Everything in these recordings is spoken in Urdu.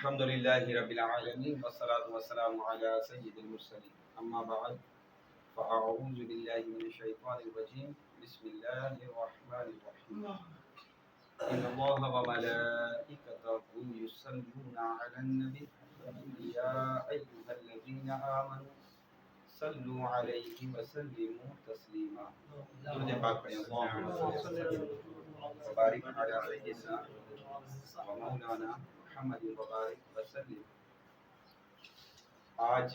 الحمد لله رب العالمين والصلاة والسلام على سيد المرسلين أما بعد فأعوذ بالله من الشيطان الرجيم بسم الله الرحمن الرحيم إن الله وملائكته يصلون على النبي يا أيها الذين آمنوا صلوا عليه وسلموا تسليما درود پاک پڑھیں اللهم صل وبارك على سيدنا ومولانا محمد وبارک وسلم۔ آج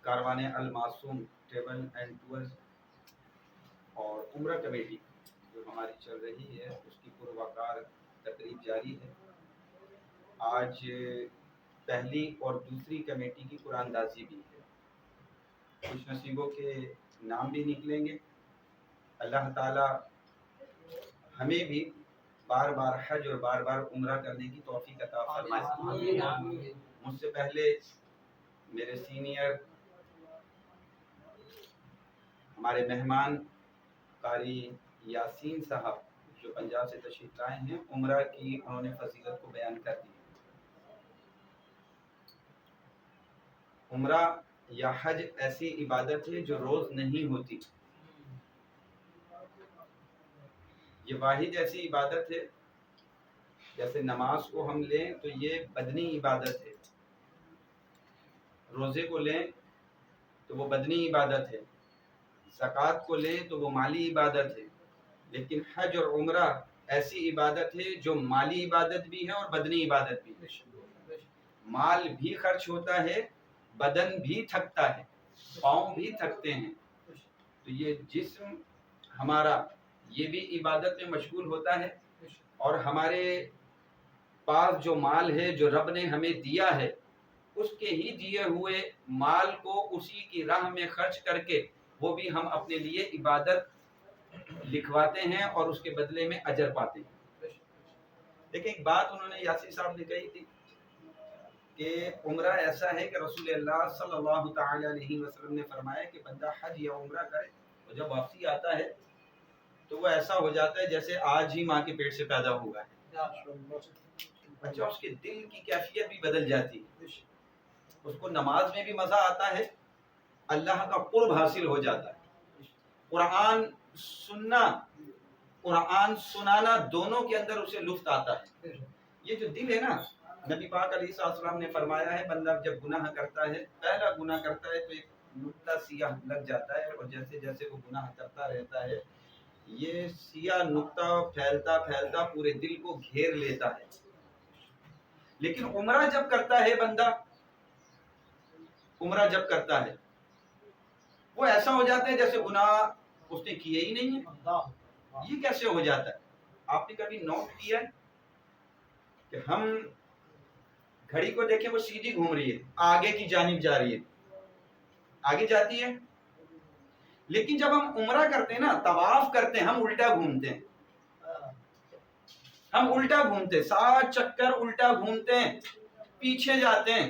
کاروان المعصوم ٹریول اینڈ ٹورز اور عمرہ کمیٹی جو ہماری چل رہی ہے اس کی پروقار تقریب جاری ہے۔ آج پہلی اور دوسری کمیٹی کی قرآن اندازی بھی ہے، خوش نصیبوں کے نام بھی نکلیں گے۔ اللہ تعالی ہمیں بھی بار بار حج اور بار بار عمرہ کرنے کی توفیق عطا فرمائے۔ مجھ سے پہلے میرے سینئر ہمارے مہمان قاری یاسین صاحب جو پنجاب سے تشریف لائے ہیں، عمرہ کی انہوں نے فضیلت کو بیان کر دی۔ عمرہ یا حج ایسی عبادت ہے جو روز نہیں ہوتی، یہ واحد ایسی عبادت ہے، جیسے نماز کو ہم لیں تو یہ بدنی عبادت ہے، روزے کو لیں تو وہ بدنی عبادت ہے، زکوٰۃ کو لیں تو وہ مالی عبادت ہے، لیکن حج اور عمرہ ایسی عبادت ہے جو مالی عبادت بھی ہے اور بدنی عبادت بھی ہے۔ مال بھی خرچ ہوتا ہے، بدن بھی تھکتا ہے، پاؤں بھی تھکتے ہیں، تو یہ جسم ہمارا یہ بھی عبادت میں مشغول ہوتا ہے، اور ہمارے پاس جو مال ہے جو رب نے ہمیں دیا ہے اس کے ہی دیے ہوئے مال کو اسی کی راہ میں خرچ کر کے وہ بھی ہم اپنے لیے عبادت لکھواتے ہیں اور اس کے بدلے میں اجر پاتے ہیں۔ لیکن ایک بات انہوں نے یاسین صاحب نے کہی تھی کہ عمرہ ایسا ہے کہ رسول اللہ صلی اللہ تعالی علیہ وسلم نے فرمایا کہ بندہ حج یا عمرہ کرے اور جب واپسی آتا ہے تو وہ ایسا ہو جاتا ہے جیسے آج ہی ماں کے پیٹ سے پیدا ہوا ہے۔ اچھا، اس کے دل کی کیفیت بھی بدل جاتی ہے، اس کو نماز میں بھی مزہ آتا ہے، اللہ کا قرب حاصل ہو جاتا ہے، قرآن سننا قرآن سنانا دونوں کے اندر اسے لطف آتا ہے۔ یہ جو دل ہے نا، نبی پاک علیہ السلام نے فرمایا ہے بندہ جب گناہ کرتا ہے، پہلا گناہ کرتا ہے تو ایک نقطہ سیاہ لگ جاتا ہے، اور جیسے جیسے وہ گناہ کرتا رہتا ہے یہ سیاہ نقطہ پھیلتا پھیلتا پورے دل کو گھیر لیتا ہے۔ لیکن عمرہ جب کرتا ہے بندہ، عمرہ جب کرتا ہے وہ ایسا ہو جاتا ہے جیسے گناہ اس نے کیے ہی نہیں ہے۔ یہ کیسے ہو جاتا ہے؟ آپ نے کبھی نوٹ کیا ہے کہ ہم گھڑی کو دیکھیں وہ سیدھی گھوم رہی ہے، آگے کی جانب جا رہی ہے، آگے جاتی ہے، لیکن جب ہم عمرہ کرتے ہیں نا، طواف کرتے ہیں، ہم الٹا گھومتے ہیں، ہم الٹا گھومتے ہیں، 7 چکر الٹا گھومتے ہیں، پیچھے جاتے ہیں،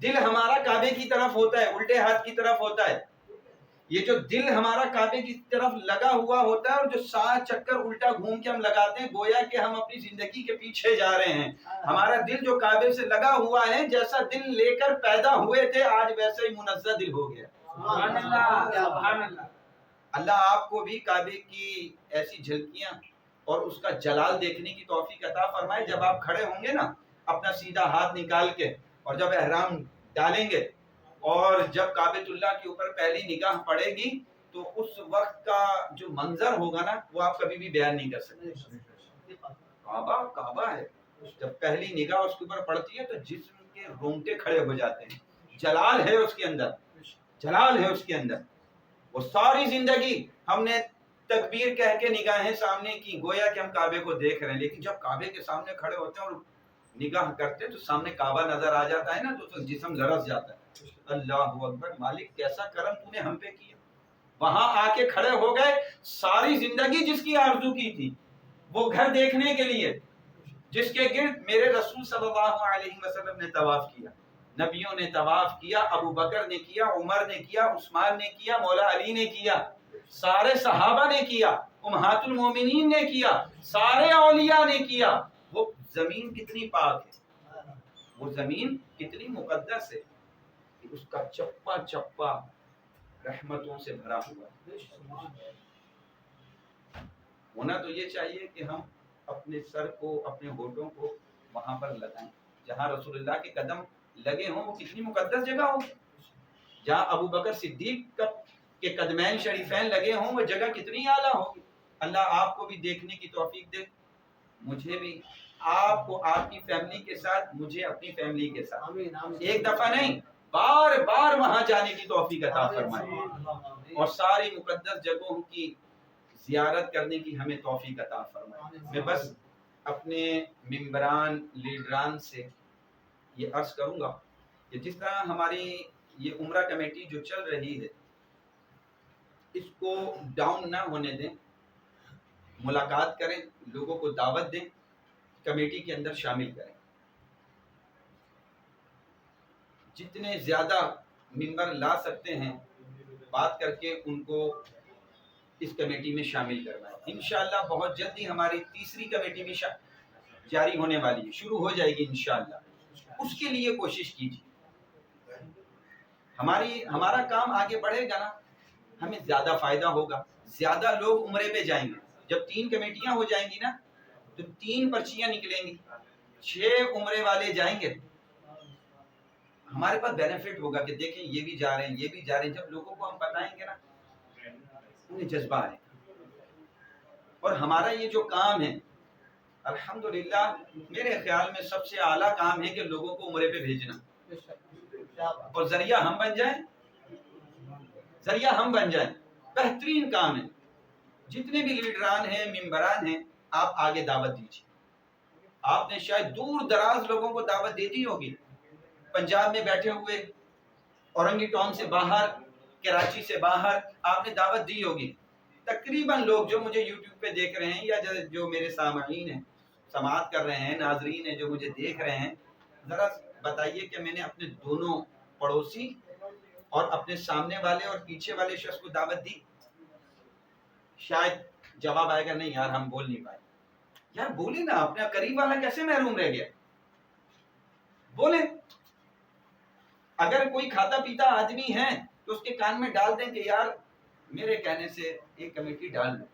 دل ہمارا کعبے کی طرف ہوتا ہے، الٹے ہاتھ کی طرف ہوتا ہے۔ یہ جو دل ہمارا کعبے کی طرف لگا ہوا ہوتا ہے اور جو 7 چکر الٹا گھوم کے ہم لگاتے ہیں، گویا کہ ہم اپنی زندگی کے پیچھے جا رہے ہیں۔ ہمارا دل جو کعبے سے لگا ہوا ہے، جیسا دل لے کر پیدا ہوئے تھے آج ویسا ہی منزہ دل ہو گیا۔ سبحان اللہ، سبحان اللہ۔ اللہ آپ کو بھی کعبے کی ایسی جھلکیاں اور اس کا جلال دیکھنے کی توفیق عطا فرمائے۔ جب آپ کھڑے ہوں گے نا اپنا سیدھا ہاتھ نکال کے، اور جب احرام ڈالیں گے اور جب کعبۃ اللہ کے اوپر پہلی نگاہ پڑے گی تو اس وقت کا جو منظر ہوگا نا وہ آپ کبھی بھی بیان نہیں کر سکتے۔ کعبہ ہے، جب پہلی نگاہ اس کے اوپر پڑتی ہے تو جسم کے رونگٹے کھڑے ہو جاتے ہیں۔ جلال ہے اس کے اندر، جلال ہے اس کے اندر۔ وہ ساری زندگی ہم نے تکبیر کہہ کے نگاہیں سامنے کی، گویا کہ ہم کعبے کو دیکھ رہے ہیں، لیکن جب کعبے کے سامنے کھڑے ہوتے ہیں اور نگاہ کرتے ہیں تو سامنے کعبہ نظر آ جاتا ہے نا، تو جسم لرز جاتا ہے۔ اللہ اکبر، مالک کیسا کرم تو نے ہم پہ کیا۔ وہاں آ کے کھڑے ہو گئے، ساری زندگی جس کی آرزو کی تھی وہ گھر دیکھنے کے لیے، جس کے گرد میرے رسول صلی اللہ علیہ وسلم نے طواف کیا، نبیوں نے طواف کیا، ابو بکر نے کیا، عمر نے کیا، عثمان نے کیا، مولا علی نے کیا، سارے صحابہ نے کیا، امہات المومنین نے کیا، سارے اولیاء نے کیا۔ وہ زمین کتنی پاک ہے، وہ زمین کتنی مقدس ہے کہ اس کا چپا چپا رحمتوں سے بھرا ہوا ہے۔ ہونا تو یہ چاہیے کہ ہم اپنے سر کو، اپنے ہونٹوں کو وہاں پر لگائیں جہاں رسول اللہ کے قدم لگے ہوں، وہ کتنی مقدس جگہ ہو۔ جہاں ابو بکر صدیق کے قدمین شریفین لگے ہوں، وہ جگہ کتنی اعلیٰ ہوگی۔ اللہ آپ کو بھی دیکھنے کی توفیق دے، مجھے بھی، آپ کو آپ کی فیملی کے ساتھ، مجھے اپنی فیملی کے ساتھ، ایک دفعہ نہیں بار بار وہاں جانے کی توفیق عطا فرمائے، اور ساری مقدس جگہوں کی زیارت کرنے کی ہمیں توفیق عطا فرمائے۔ میں بس اپنے ممبران، لیڈران سے یہ عرض کروں گا کہ جس طرح ہماری یہ عمرہ کمیٹی جو چل رہی ہے، اس کو ڈاؤن نہ ہونے دیں، ملاقات کریں، لوگوں کو دعوت دیں، کمیٹی کے اندر شامل کریں، جتنے زیادہ ممبر لا سکتے ہیں بات کر کے ان کو اس کمیٹی میں شامل کرنا ہے۔ انشاءاللہ بہت جلدی ہماری تیسری کمیٹی بھی جاری ہونے والی ہے، شروع ہو جائے گی انشاءاللہ، اس کے لیے کوشش کیجیے۔ ہمارا کام آگے بڑھے گا نا، ہمیں زیادہ فائدہ ہوگا، زیادہ لوگ عمرے پہ جائیں گے۔ جب 3 کمیٹیاں ہو جائیں گی نا تو 3 پرچیاں نکلیں گی، 6 عمرے والے جائیں گے، ہمارے پاس بینیفٹ ہوگا کہ دیکھیں یہ بھی جا رہے ہیں، یہ بھی جا رہے ہیں۔ جب لوگوں کو ہم بتائیں گے نا، انہیں جذبہ آئے گا۔ اور ہمارا یہ جو کام ہے الحمدللہ میرے خیال میں سب سے اعلیٰ کام ہے کہ لوگوں کو عمرے پہ بھیجنا، اور ذریعہ ہم بن جائیں، بہترین کام ہے۔ جتنے بھی لیڈران ہیں، ممبران ہیں، آپ آگے دعوت دیجیے۔ آپ نے شاید دور دراز لوگوں کو دعوت دے دی ہوگی، پنجاب میں بیٹھے ہوئے، اورنگی ٹاؤن سے باہر، کراچی سے باہر آپ نے دعوت دی ہوگی۔ تقریباً لوگ جو مجھے یوٹیوب پہ دیکھ رہے ہیں یا جو میرے سامعین ہیں، سماعت کر رہے ہیں، ناظرین ہیں جو مجھے دیکھ رہے ہیں، ذرا بتائیے کہ میں نے اپنے دونوں پڑوسی اور اپنے سامنے والے اور پیچھے والے شخص کو دعوت دی؟ شاید جواب آئے گا نہیں یار ہم بول نہیں پائے۔ یار بولے نا، اپنا قریب والا کیسے محروم رہ گیا؟ بولیں۔ اگر کوئی کھاتا پیتا آدمی ہے تو اس کے کان میں ڈال دیں کہ یار میرے کہنے سے ایک کمیٹی ڈال لیں۔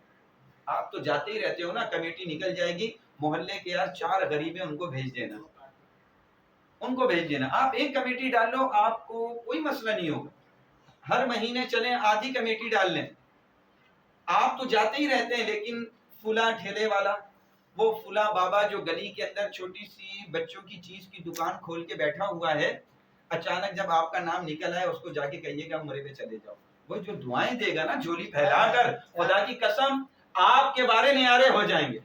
آپ تو جاتے ہی رہتے ہو نا، کمیٹی نکل جائے گی، محلے کے یار 4 غریب ہیں، ان کو بھیج دینا، آپ ایک کمیٹی ڈال لو، آپ کو کوئی مسئلہ نہیں ہوگا۔ ہر مہینے چلیں آدھی کمیٹی ڈال لیں۔ آپ تو جاتے ہی رہتے ہیں، لیکن فلاں ٹھیلے والا، وہ فلاں بابا جو گلی کے اندر چھوٹی سی بچوں کی چیز کی دکان کھول کے بیٹھا ہوا ہے، اچانک جب آپ کا نام نکل آئے اس کو جا کے کہیے گا عمرے پہ چلے جاؤ، وہ جو دعائیں دے گا نا جھولی پھیلا کر، خدا کی قسم آپ کے بارے نیارے ہو جائیں گے۔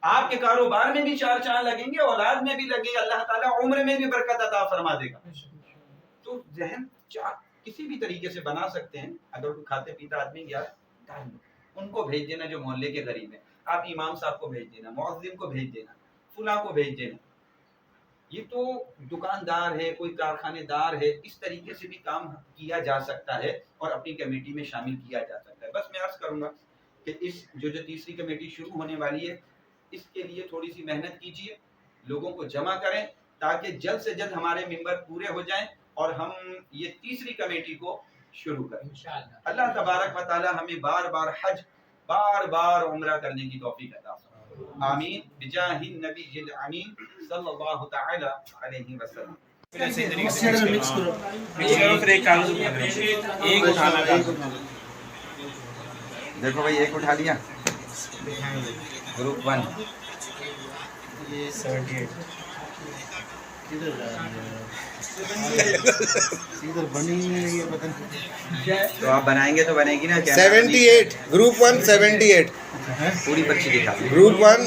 آپ کے کاروبار میں بھی 4 چاند لگیں گے، اولاد میں بھی لگے، اللہ تعالیٰ عمر میں بھی برکت عطا فرما دے گا۔ تو ذہن کسی بھی طریقے سے بنا سکتے ہیں۔ اگر کوئی کھاتے پیتا آدمی گیا، ان کو بھیج دینا جو محلے کے غریب ہیں، آپ امام صاحب کو بھیج دینا، مؤذن کو بھیج دینا، فلاں کو بھیج دینا۔ یہ تو دکاندار ہے، کوئی کارخانے دار ہے، اس طریقے سے بھی کام کیا جا سکتا ہے اور اپنی کمیٹی میں شامل کیا جا سکتا ہے۔ بس میں عرض کروں گا کہ اس جو تیسری کمیٹی شروع ہونے والی ہے، اس کے لیے تھوڑی سی محنت کیجیے، لوگوں کو جمع کریں تاکہ جلد سے جلد ہمارے ممبر پورے ہو جائیں اور ہم یہ تیسری کمیٹی کو شروع کریں۔ اللہ تبارک و تعالی ہمیں بار بار حج، بار بار عمرہ کرنے کی توفیق عطا فرمائے۔ آمین بجاہ النبی الامین صلی اللہ تعالی علیہ وسلم۔ دیکھو بھائی ایک اٹھا لیا، گروپ 1 یہ 78 ادھر بنی ہے، یہ پتہ نہیں تو آپ بنائیں گے تو بنے گی نا۔ 78 گروپ 1 78 پوری پرچی دکھا دیں۔ گروپ 1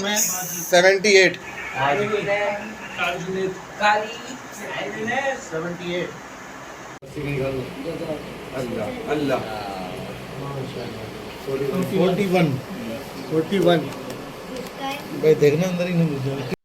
78 78 اللہ اللہ 41 بھائی دیکھنا اندر ہی نہیں